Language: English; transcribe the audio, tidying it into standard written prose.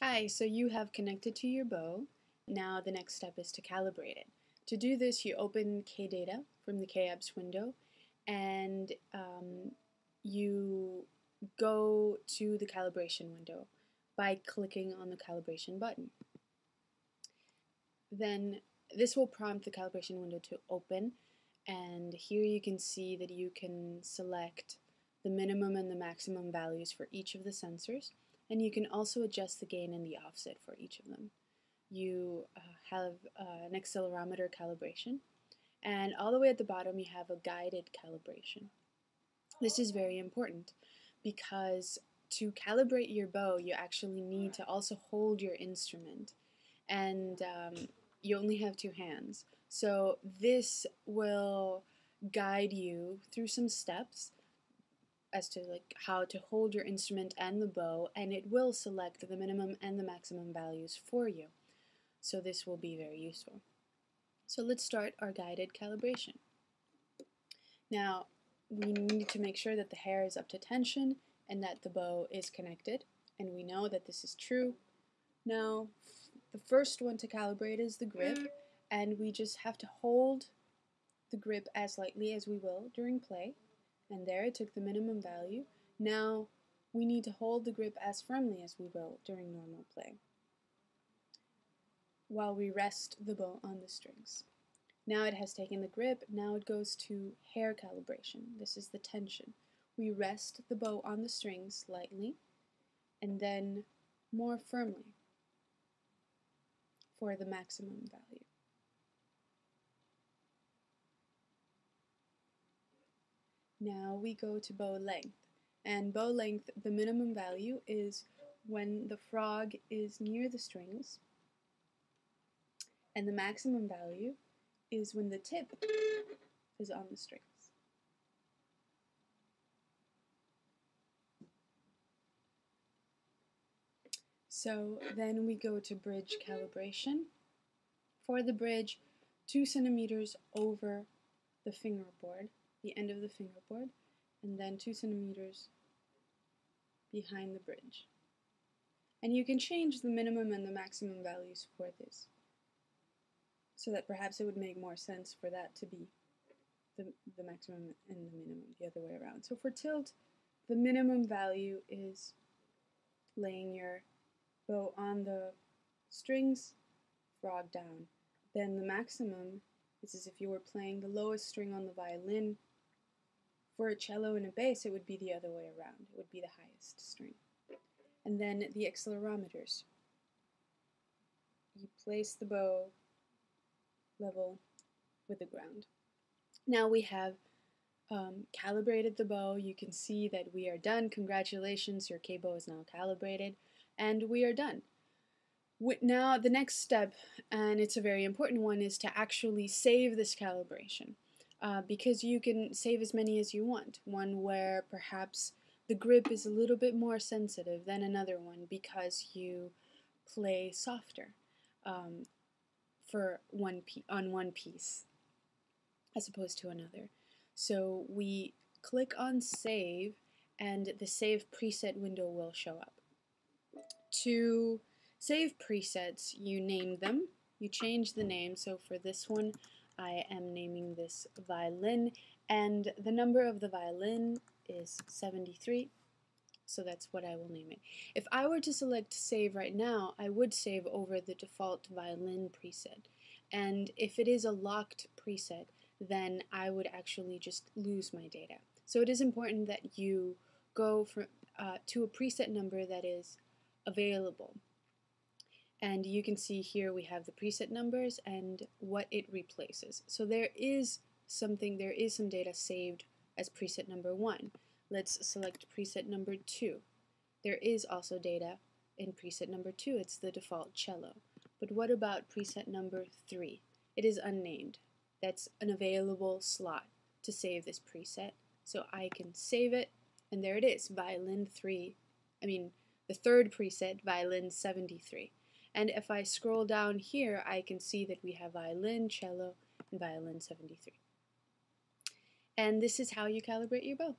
Hi, so you have connected to your bow. Now the next step is to calibrate it. To do this, you open KData from the KABS window and you go to the calibration window by clicking on the calibration button. Then this will prompt the calibration window to open, and here you can see that you can select the minimum and the maximum values for each of the sensors, and you can also adjust the gain and the offset for each of them. You have an accelerometer calibration, and all the way at the bottom you have a guided calibration. This is very important because to calibrate your bow you actually need to also hold your instrument, and you only have two hands. So this will guide you through some steps as to how to hold your instrument and the bow, and it will select the minimum and the maximum values for you. So this will be very useful. So let's start our guided calibration. Now we need to make sure that the hair is up to tension and that the bow is connected, and we know that this is true. Now the first one to calibrate is the grip, and we just have to hold the grip as lightly as we will during play, and there it took the minimum value. Now we need to hold the grip as firmly as we will during normal play while we rest the bow on the strings. Now it has taken the grip, now it goes to hair calibration. This is the tension. We rest the bow on the strings lightly and then more firmly for the maximum value. Now we go to bow length. And bow length, the minimum value is when the frog is near the strings, and the maximum value is when the tip is on the strings. So then we go to bridge calibration. For the bridge, 2 centimeters over the fingerboard, the end of the fingerboard, and then 2 centimeters behind the bridge. And you can change the minimum and the maximum values for this, so that perhaps it would make more sense for that to be the maximum and the minimum, the other way around. So for tilt, the minimum value is laying your bow on the strings, frog down. Then the maximum is as if you were playing the lowest string on the violin. For a cello and a bass, it would be the other way around. It would be the highest string. And then the accelerometers. You place the bow level with the ground. Now we have calibrated the bow. You can see that we are done. Congratulations, your K-bow is now calibrated, and we are done. Now the next step, and it's a very important one, is to actually save this calibration, because you can save as many as you want. One where perhaps the grip is a little bit more sensitive than another one because you play softer on one piece as opposed to another. So we click on save, and the save preset window will show up. To save presets, you name them, you change the name. So for this one, I am naming this violin, and the number of the violin is 73, so that's what I will name it. If I were to select save right now, I would save over the default violin preset, and if it is a locked preset, then I would actually just lose my data. So it is important that you go to a preset number that is available. And you can see here we have the preset numbers and what it replaces. So there is some data saved as preset number 1. Let's select preset number 2. There is also data in preset number 2. It's the default cello. But what about preset number 3? It is unnamed. That's an available slot to save this preset. So I can save it, and there it is, violin 3. The third preset, violin 73. And if I scroll down here, I can see that we have violin, cello, and violin 73. And this is how you calibrate your bow.